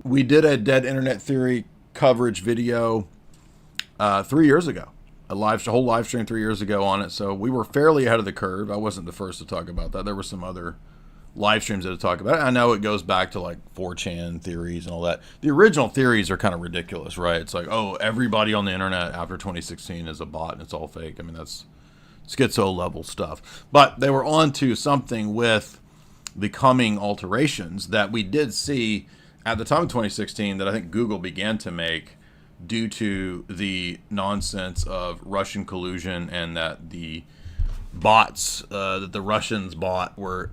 We did a dead internet theory coverage video 3 years ago. A whole live stream 3 years ago on it. So we were fairly ahead of the curve. I wasn't the first to talk about that. There were some other live streams that talk about it. I know it goes back to like 4chan theories and all that. The original theories are kind of ridiculous, right? It's like, oh, everybody on the internet after 2016 is a bot and it's all fake. I mean, that's schizo level stuff. But they were onto something with the coming alterations that we did see at the time of 2016 that I think Google began to make due to the nonsense of Russian collusion and that the bots that the Russians bought were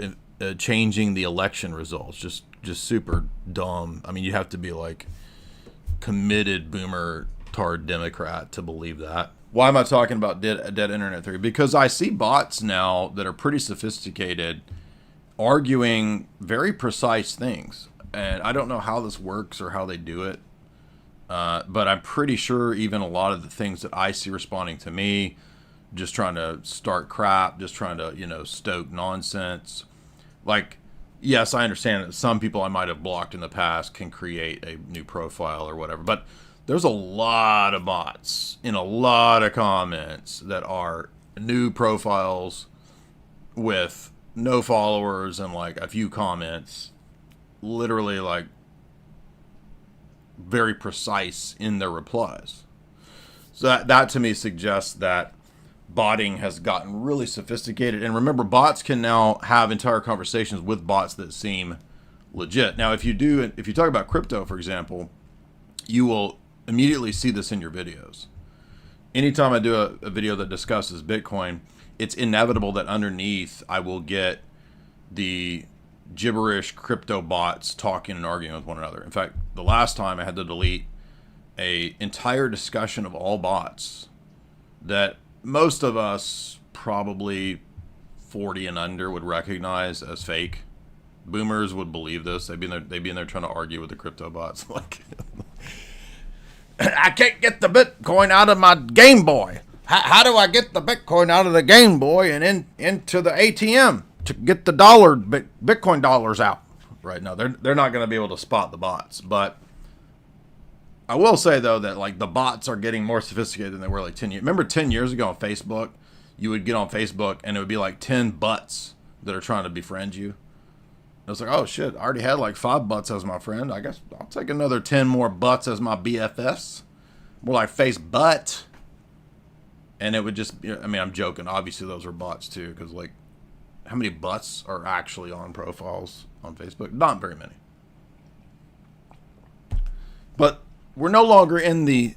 changing the election results. Just super dumb. I mean, you have to be like committed boomer tard Democrat to believe that. Why am I talking about dead internet theory? Because I see bots now that are pretty sophisticated arguing very precise things. And I don't know how this works or how they do it. But I'm pretty sure even a lot of the things that I see responding to me, just trying to start crap, just trying to, stoke nonsense. Like, yes, I understand that some people I might have blocked in the past can create a new profile or whatever. But there's a lot of bots in a lot of comments that are new profiles with no followers and like a few comments, literally like very precise in their replies. So that to me suggests that botting has gotten really sophisticated. And remember, bots can now have entire conversations with bots that seem legit. Now, if you talk about crypto, for example, you will immediately see this in your videos. Anytime I do a video that discusses Bitcoin, it's inevitable that underneath I will get the gibberish crypto bots talking and arguing with one another. In fact, the last time I had to delete a entire discussion of all bots that most of us, probably 40 and under, would recognize as fake. Boomers would believe this. They'd be in there trying to argue with the crypto bots. Like, I can't get the Bitcoin out of my Game Boy. How do I get the Bitcoin out of the Game Boy and into the ATM to get the Bitcoin dollars out? Right now, they're not going to be able to spot the bots. But I will say, though, that like the bots are getting more sophisticated than they were like 10 years. Remember 10 years ago on Facebook, you would get on Facebook and it would be like 10 butts that are trying to befriend you. It was like, oh shit, I already had like 5 butts as my friend. I guess I'll take another 10 more butts as my BFFs. More like face butt. And it would just, I mean, I'm joking. Obviously, those were bots too, because like, how many butts are actually on profiles on Facebook? Not very many. But we're no longer in the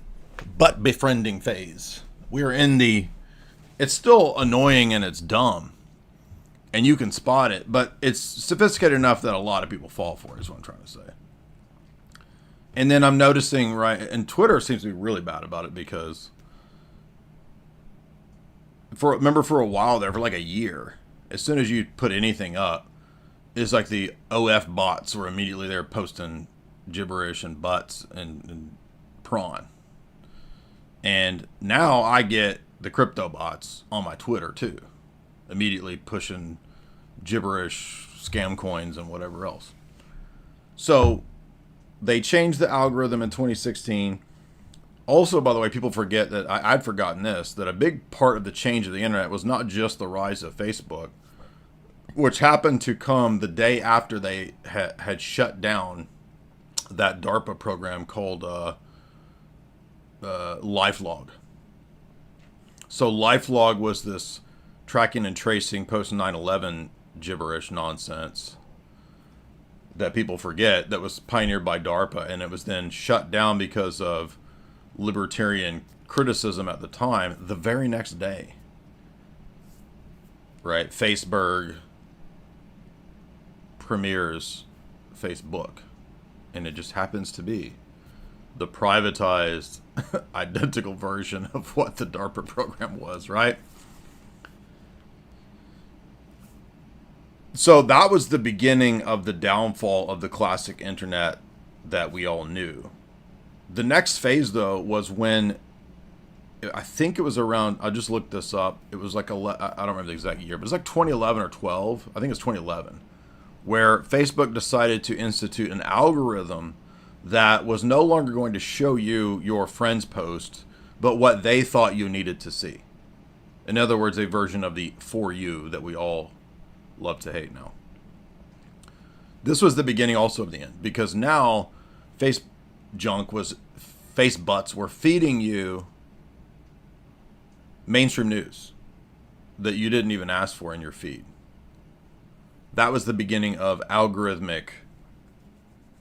butt befriending phase. We're in the, it's still annoying and it's dumb. And you can spot it, but it's sophisticated enough that a lot of people fall for it, is what I'm trying to say. And then I'm noticing, right, and Twitter seems to be really bad about it because remember for a while there, for like a year, as soon as you put anything up, it's like the OF bots were immediately there posting gibberish and butts and prawn. And now I get the crypto bots on my Twitter too, immediately pushing gibberish, scam coins, and whatever else. So they changed the algorithm in 2016. Also, by the way, people forget that I'd forgotten this, that a big part of the change of the internet was not just the rise of Facebook, which happened to come the day after they had shut down that DARPA program called LifeLog. So LifeLog was this tracking and tracing post 9/11 gibberish nonsense that people forget that was pioneered by DARPA, and it was then shut down because of libertarian criticism at the time the very next day. Right? Facebook premieres Facebook, and it just happens to be the privatized identical version of what the DARPA program was, right? So that was the beginning of the downfall of the classic internet that we all knew. The next phase, though, was when, I think it was around, I just looked this up, it was like, I don't remember the exact year, but it was like 2011 or 12, I think it's 2011, where Facebook decided to institute an algorithm that was no longer going to show you your friend's post, but what they thought you needed to see. In other words, a version of the For You that we all love to hate now. This was the beginning also of the end, because now face butts were feeding you mainstream news that you didn't even ask for in your feed. That was the beginning of algorithmic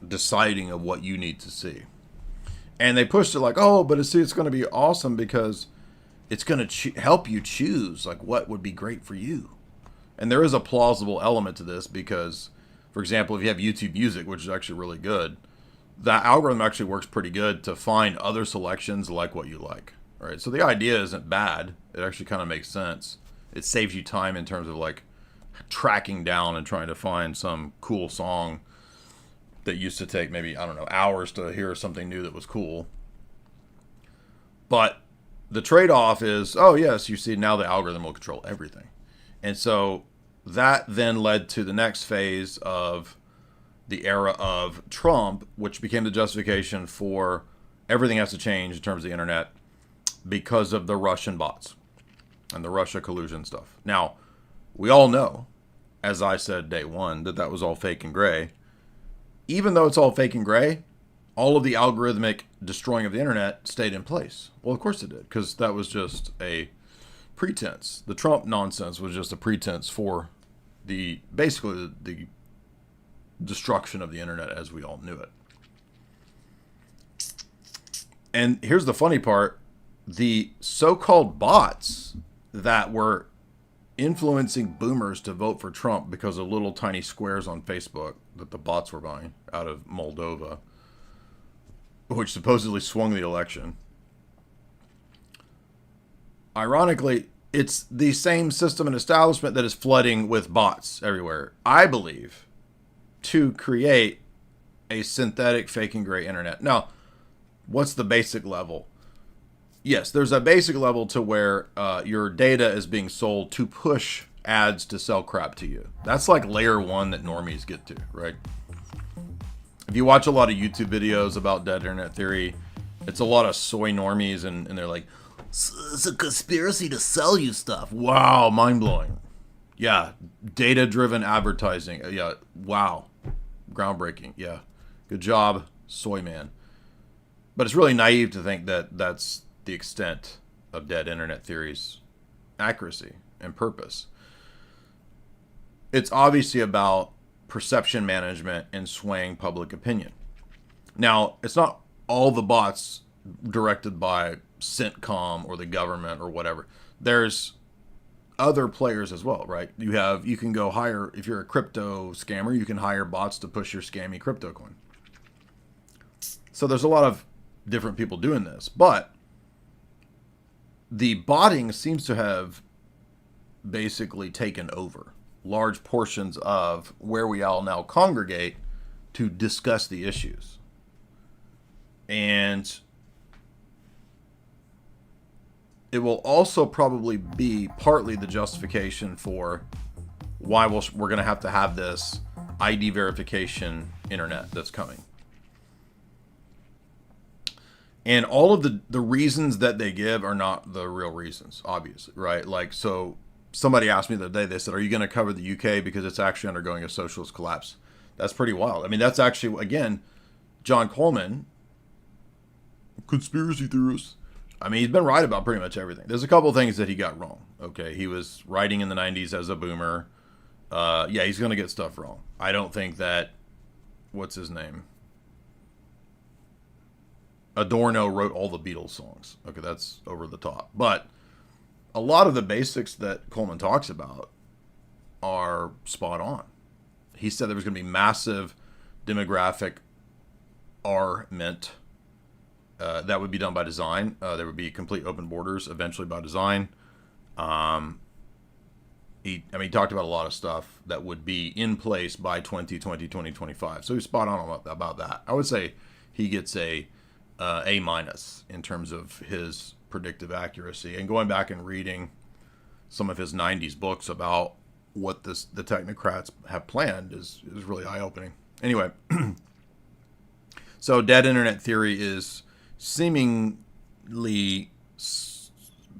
deciding of what you need to see. And they pushed it like, oh, but it's going to be awesome because it's going to help you choose like what would be great for you. And there is a plausible element to this because, for example, if you have YouTube Music, which is actually really good, that algorithm actually works pretty good to find other selections like what you like. Right? So the idea isn't bad. It actually kind of makes sense. It saves you time in terms of like tracking down and trying to find some cool song that used to take maybe, I don't know, hours to hear something new that was cool. But the trade-off is, oh yes, you see now the algorithm will control everything. And so that then led to the next phase of the era of Trump, which became the justification for everything has to change in terms of the internet because of the Russian bots and the Russia collusion stuff. Now, we all know, as I said day one, that that was all fake and gray. Even though it's all fake and gray, all of the algorithmic destroying of the internet stayed in place. Well, of course it did, because that was just a pretense. The Trump nonsense was just a pretense for basically the destruction of the internet as we all knew it. And here's the funny part. The so-called bots that were influencing boomers to vote for Trump because of little tiny squares on Facebook that the bots were buying out of Moldova, which supposedly swung the election. Ironically, it's the same system and establishment that is flooding with bots everywhere, I believe, to create a synthetic fake and gray internet. Now, what's the basic level? Yes, there's a basic level to where your data is being sold to push ads to sell crap to you. That's like layer one that normies get to, right? If you watch a lot of YouTube videos about dead internet theory, it's a lot of soy normies and they're like, it's a conspiracy to sell you stuff. Wow, mind-blowing. Yeah, data-driven advertising. Yeah, wow. Groundbreaking. Yeah, good job, soy man. But it's really naive to think that that's the extent of dead internet theory's accuracy and purpose. It's obviously about perception management and swaying public opinion. Now, it's not all the bots directed by CENTCOM or the government or whatever. There's other players as well, right? You can go hire, if you're a crypto scammer, you can hire bots to push your scammy crypto coin. So there's a lot of different people doing this, but the botting seems to have basically taken over large portions of where we all now congregate to discuss the issues. And it will also probably be partly the justification for why we're going to have this ID verification internet that's coming. And all of the reasons that they give are not the real reasons, obviously, right? Like, so somebody asked me the other day, they said, are you going to cover the UK because it's actually undergoing a socialist collapse? That's pretty wild. I mean, that's actually, again, John Coleman, conspiracy theorist. I mean, he's been right about pretty much everything. There's a couple things that he got wrong. Okay, he was writing in the 90s as a boomer. Yeah, he's going to get stuff wrong. I don't think that, what's his name? Adorno wrote all the Beatles songs. Okay, that's over the top. But a lot of the basics that Coleman talks about are spot on. He said there was going to be massive demographic arment that would be done by design. There would be complete open borders eventually by design. He talked about a lot of stuff that would be in place by 2025. So he's spot on about that. I would say he gets a minus in terms of his predictive accuracy. And going back and reading some of his 90s books about what the technocrats have planned is really eye-opening. Anyway, So dead internet theory is seemingly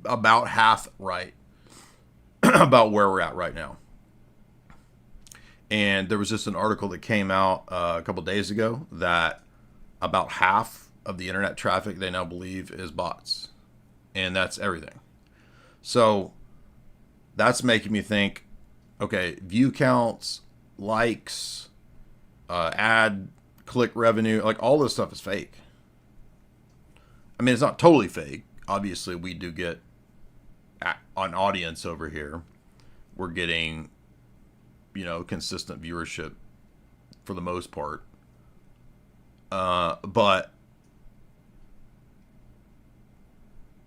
about half right about where we're at right now. And there was just an article that came out a couple days ago that about half of the internet traffic they now believe is bots. And that's everything. So that's making me think, okay, view counts, likes, ad click revenue, like all this stuff is fake. I mean, it's not totally fake. Obviously, we do get an audience over here. We're getting, consistent viewership for the most part. But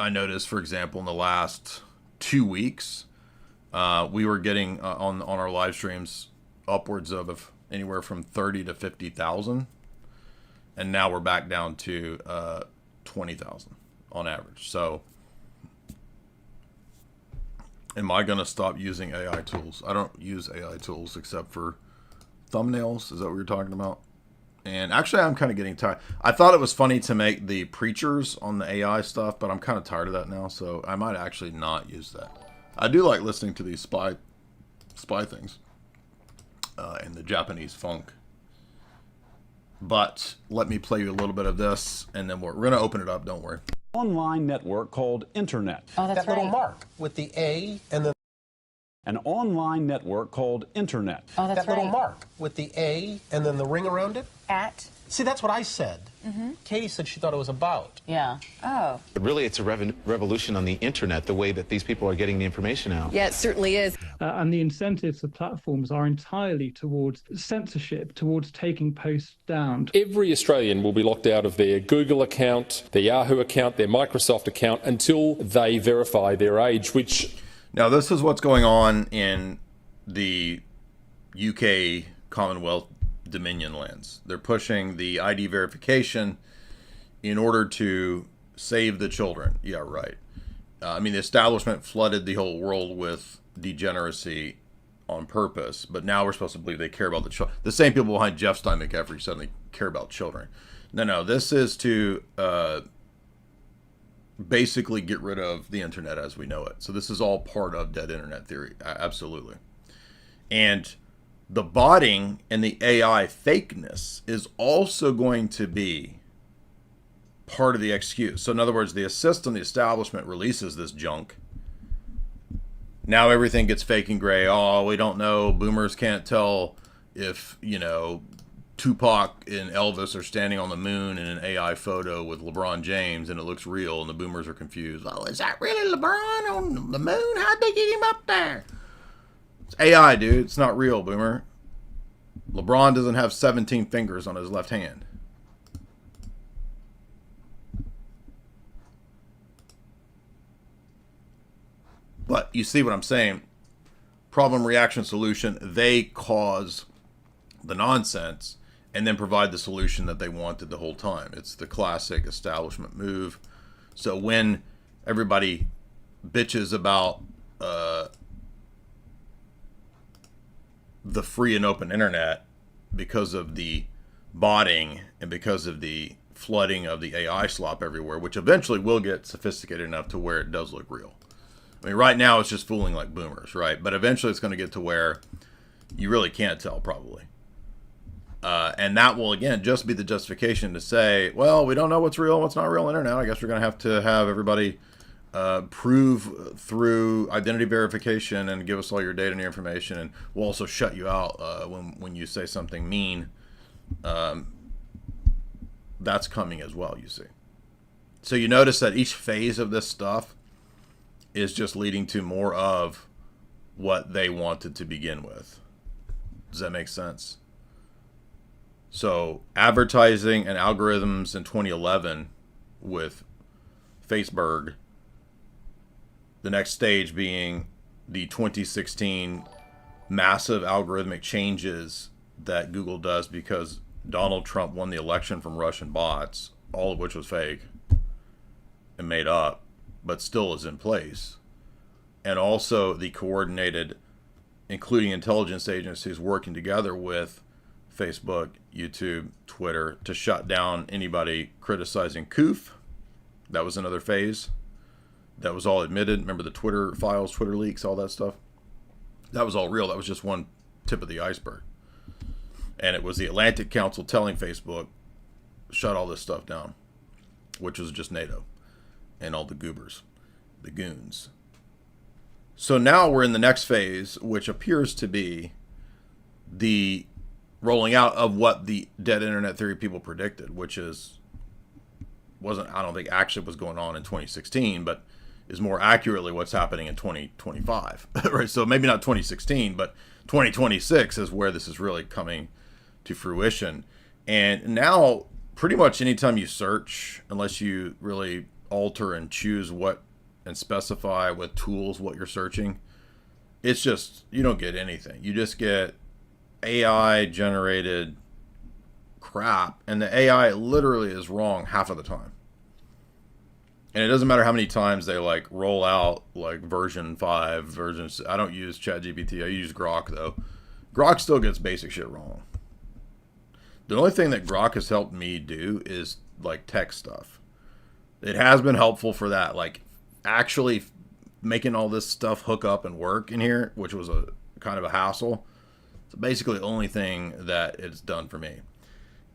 I noticed, for example, in the last 2 weeks, we were getting on our live streams upwards of anywhere from 30 to 50,000, and now we're back down to 20,000 on average. So, am I going to stop using AI tools? I don't use AI tools except for thumbnails. Is that what you're talking about? And actually, I'm kind of getting tired. I thought it was funny to make the preachers on the AI stuff, but I'm kind of tired of that now, so I might actually not use that. I do like listening to these spy things and the Japanese funk. But let me play you a little bit of this, and then we're going to open it up. Don't worry. Online network called Internet. Oh, that's that little mark with the A and then An online network called Internet. Oh, that's that little mark with the A and then the ring around it. At. See, that's what I said. Katie said she thought it was about. Yeah. Oh. But really, it's a revolution on the internet, the way that these people are getting the information out. Yeah, it certainly is. And the incentives of platforms are entirely towards censorship, towards taking posts down. Every Australian will be locked out of their Google account, their Yahoo account, their Microsoft account until they verify their age, which... Now, this is what's going on in the UK Commonwealth Dominion lands. They're pushing the ID verification in order to save the children. Yeah, right. I mean, the establishment flooded the whole world with degeneracy on purpose, but now we're supposed to believe they care about the children. The same people behind Jeff Stein McCaffrey suddenly care about children. No, this is to basically get rid of the internet as we know it. So this is all part of dead internet theory. Absolutely. And the botting and the AI fakeness is also going to be part of the excuse. So in other words, the assistant, the establishment releases this junk. Now everything gets fake and gray. Oh, we don't know. Boomers can't tell if, Tupac and Elvis are standing on the moon in an AI photo with LeBron James and it looks real, and the boomers are confused. Oh, is that really LeBron on the moon? How'd they get him up there? It's AI, dude. It's not real, boomer. LeBron doesn't have 17 fingers on his left hand. But you see what I'm saying? Problem, reaction, solution. They cause the nonsense and then provide the solution that they wanted the whole time. It's the classic establishment move. So when everybody bitches about the free and open internet because of the botting and because of the flooding of the AI slop everywhere, which eventually will get sophisticated enough to where it does look real. I mean, right now it's just fooling like boomers, right? But eventually it's going to get to where you really can't tell, probably. And that will, again, just be the justification to say, well, we don't know what's real and what's not real on the internet. I guess we're going to have everybody prove through identity verification and give us all your data and your information. And we'll also shut you out when you say something mean. That's coming as well, you see. So you notice that each phase of this stuff is just leading to more of what they wanted to begin with. Does that make sense? So advertising and algorithms in 2011 with Facebook, the next stage being the 2016 massive algorithmic changes that Google does because Donald Trump won the election from Russian bots, all of which was fake and made up, but still is in place. And also the coordinated, including intelligence agencies working together with Facebook, YouTube, Twitter, to shut down anybody criticizing COOF. That was another phase. That was all admitted. Remember the Twitter files, Twitter leaks, all that stuff? That was all real. That was just one tip of the iceberg. And it was the Atlantic Council telling Facebook, shut all this stuff down, which was just NATO and all the goobers, the goons. So now we're in the next phase, which appears to be the rolling out of what the dead internet theory people predicted, which I don't think actually was going on in 2016, but is more accurately what's happening in 2025, right? So maybe not 2016, but 2026 is where this is really coming to fruition. And now pretty much anytime you search, unless you really alter and choose what and specify with tools what you're searching, it's just, you don't get anything. You just get AI generated crap, and the AI literally is wrong half of the time. And it doesn't matter how many times they like roll out like version 5, versions. I don't use ChatGPT. I use Grok though. Grok still gets basic shit wrong. The only thing that Grok has helped me do is like tech stuff. It has been helpful for that, like actually making all this stuff hook up and work in here, which was a kind of a hassle. It's basically the only thing that it's done for me.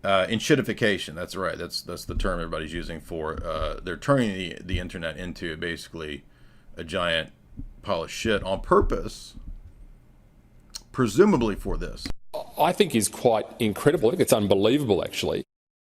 Enshittification, that's right. That's the term everybody's using for. They're turning the internet into basically a giant pile of shit on purpose, presumably for this. I think is quite incredible. I think it's unbelievable, actually.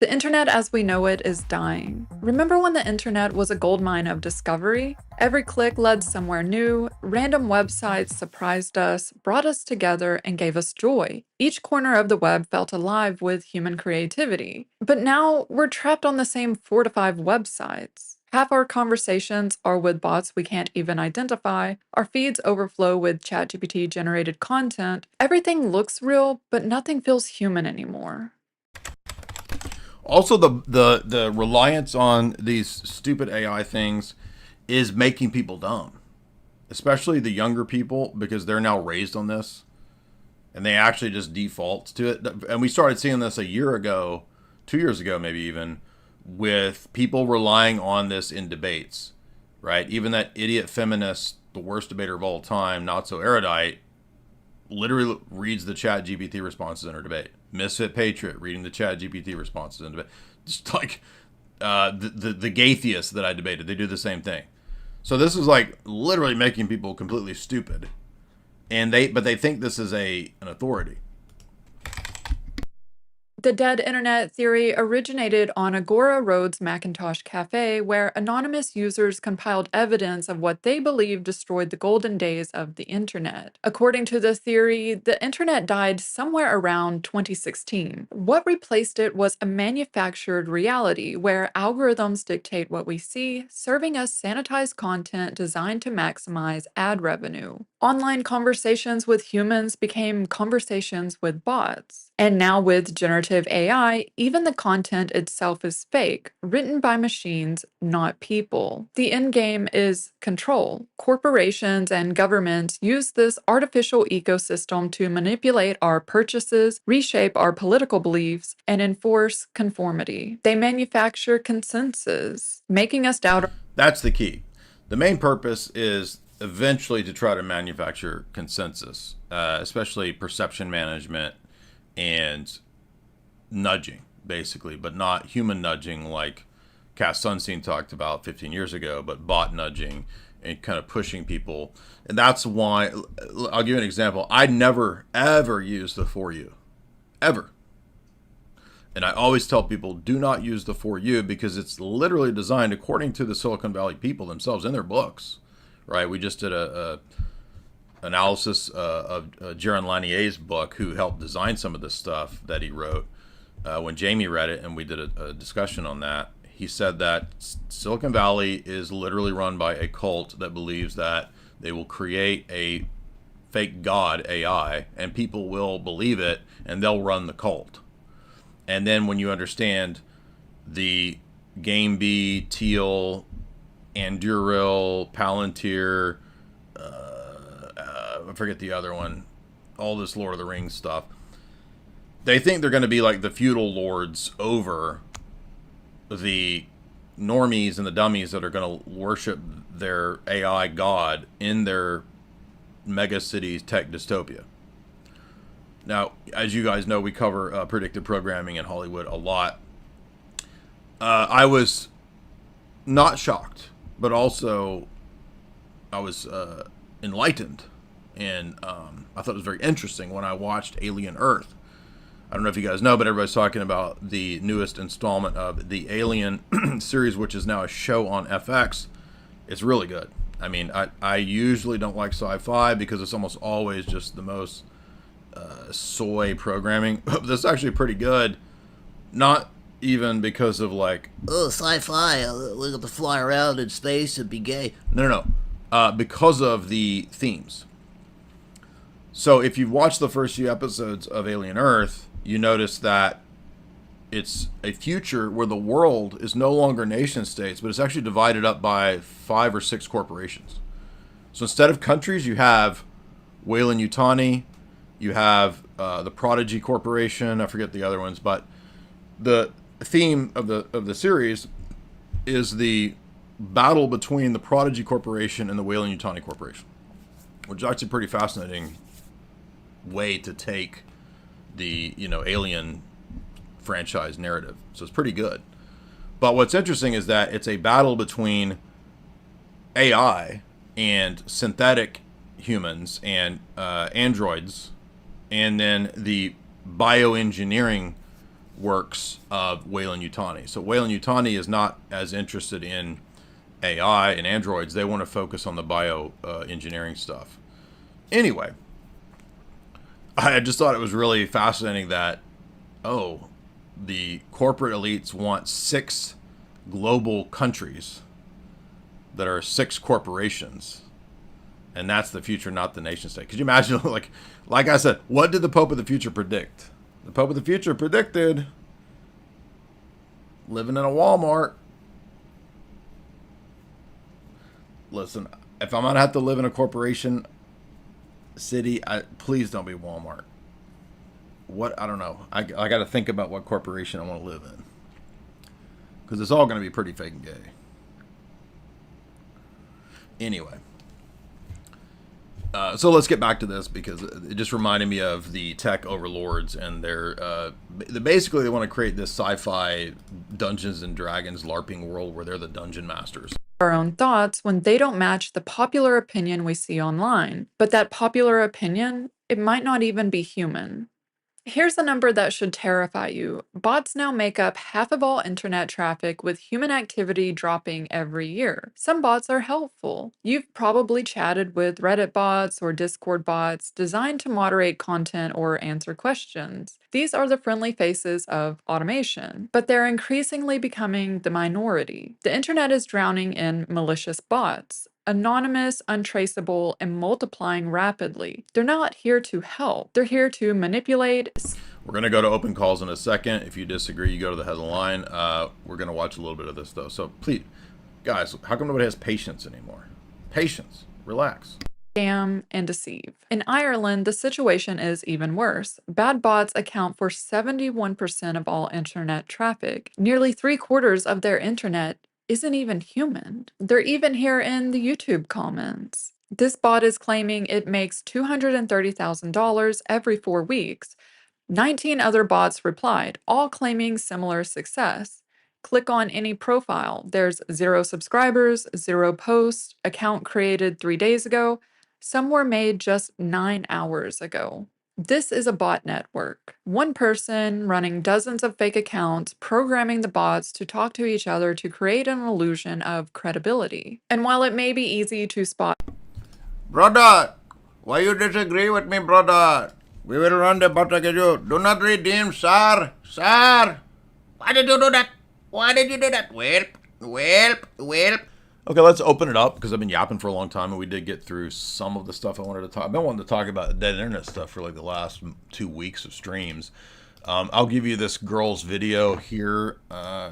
The internet as we know it is dying. Remember when the internet was a goldmine of discovery? Every click led somewhere new, random websites surprised us, brought us together, and gave us joy. Each corner of the web felt alive with human creativity. But now we're trapped on the same 4 to 5 websites. Half our conversations are with bots we can't even identify. Our feeds overflow with ChatGPT generated content. Everything looks real, but nothing feels human anymore. Also, the reliance on these stupid AI things is making people dumb, especially the younger people, because they're now raised on this, and they actually just default to it. And we started seeing this a year ago, 2 years ago, maybe even, with people relying on this in debates, right? Even that idiot feminist, the worst debater of all time, not so erudite, literally reads the ChatGPT responses in her debate. Misfit Patriot reading the ChatGPT responses in debate. Just like the gaytheists that I debated, they do the same thing. So this is like literally making people completely stupid, and but they think this is an authority. The dead internet theory originated on Agora Road's Macintosh Cafe, where anonymous users compiled evidence of what they believed destroyed the golden days of the internet. According to the theory, the internet died somewhere around 2016. What replaced it was a manufactured reality where algorithms dictate what we see, serving us sanitized content designed to maximize ad revenue. Online conversations with humans became conversations with bots. And now with generative AI, even the content itself is fake, written by machines, not people. The end game is control. Corporations and governments use this artificial ecosystem to manipulate our purchases, reshape our political beliefs, and enforce conformity. They manufacture consensus, making us doubt. That's the key. The main purpose is eventually to try to manufacture consensus, especially perception management and nudging, basically, but not human nudging like Cass Sunstein talked about 15 years ago, but bot nudging and kind of pushing people. And that's why, I'll give you an example. I never, ever use the For You. Ever. And I always tell people, do not use the For You, because it's literally designed according to the Silicon Valley people themselves in their books, right? We just did a analysis of Jaron Lanier's book, who helped design some of the stuff that he wrote. When Jamie read it and we did a discussion on that, he said that Silicon Valley is literally run by a cult that believes that they will create a fake god AI and people will believe it and they'll run the cult. And then when you understand the Game B, Teal, Anduril, Palantir, I forget the other one, all this Lord of the Rings stuff, they think they're going to be like the feudal lords over the normies and the dummies that are going to worship their AI god in their mega cities tech dystopia. Now, as you guys know, we cover predictive programming in Hollywood a lot. I was not shocked, but also I was enlightened, and I thought it was very interesting when I watched Alien Earth. I don't know if you guys know, but everybody's talking about the newest installment of the Alien series, which is now a show on FX. It's really good. I mean, I usually don't like sci-fi because it's almost always just the most soy programming. This is actually pretty good. Not even because of like, oh, sci-fi, we're going to fly around in space and be gay. No. Because of the themes. So if you've watched the first few episodes of Alien Earth, you notice that it's a future where the world is no longer nation states, but it's actually divided up by 5 or 6 corporations. So instead of countries, you have Weyland-Yutani, you have the Prodigy Corporation, I forget the other ones, but the theme of the series is the battle between the Prodigy Corporation and the Weyland-Yutani Corporation, which is actually a pretty fascinating way to take the Alien franchise narrative. So it's pretty good. But what's interesting is that it's a battle between AI and synthetic humans and androids, and then the bioengineering works of Weyland-Yutani. So Weyland-Yutani is not as interested in AI and androids. They want to focus on the bioengineering stuff. Anyway, I just thought it was really fascinating that, the corporate elites want 6 global countries that are 6 corporations. And that's the future, not the nation state. Could you imagine, like I said, what did the Pope of the Future predict? The Pope of the Future predicted living in a Walmart. Listen, if I'm going to have to live in a corporation city, please don't be Walmart. I don't know. I got to think about what corporation I want to live in. Because it's all going to be pretty fake and gay. Anyway. So let's get back to this, because it just reminded me of the tech overlords and basically they want to create this sci-fi Dungeons and Dragons LARPing world where they're the dungeon masters. Our own thoughts when they don't match the popular opinion we see online. But that popular opinion, it might not even be human. Here's a number that should terrify you. Bots now make up half of all internet traffic, with human activity dropping every year. Some bots are helpful. You've probably chatted with Reddit bots or Discord bots designed to moderate content or answer questions. These are the friendly faces of automation, but they're increasingly becoming the minority. The internet is drowning in malicious bots. Anonymous, untraceable, and multiplying rapidly. They're not here to help. They're here to manipulate. We're going to go to open calls in a second. If you disagree, you go to the head of the line. We're going to watch a little bit of this, though. So please, guys, how come nobody has patience anymore? Patience. Relax. Scam and deceive. In Ireland, the situation is even worse. Bad bots account for 71% of all internet traffic. Nearly 3/4 of their internet isn't even human. They're even here in the YouTube comments. This bot is claiming it makes $230,000 every 4 weeks. 19 other bots replied, all claiming similar success. Click on any profile. There's 0 subscribers, 0 posts, account created 3 days ago. Some were made just 9 hours ago. This is a bot network. One person running dozens of fake accounts, programming the bots to talk to each other to create an illusion of credibility. And while it may be easy to spot, Brother, why you disagree with me, brother? We will run the bot against you. Do not redeem, sir. Sir. Why did you do that? Why did you do that? Welp. Okay, let's open it up, because I've been yapping for a long time, and we did get through some of the stuff I wanted to talk. I've been wanting to talk about dead internet stuff for like the last 2 weeks of streams. I'll give you this girl's video here.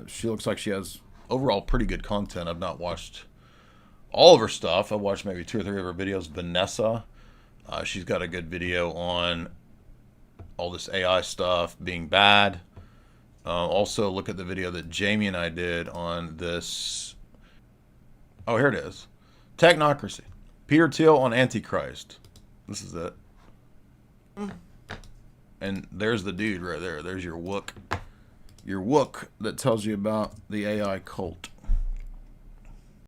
She looks like she has overall pretty good content. I've not watched all of her stuff. I've watched maybe 2 or 3 of her videos. Vanessa, she's got a good video on all this AI stuff being bad. Also, look at the video that Jamie and I did on this. Oh, here it is. Technocracy. Peter Thiel on Antichrist. This is it. And there's the dude right there. There's your wook. Your wook that tells you about the AI cult.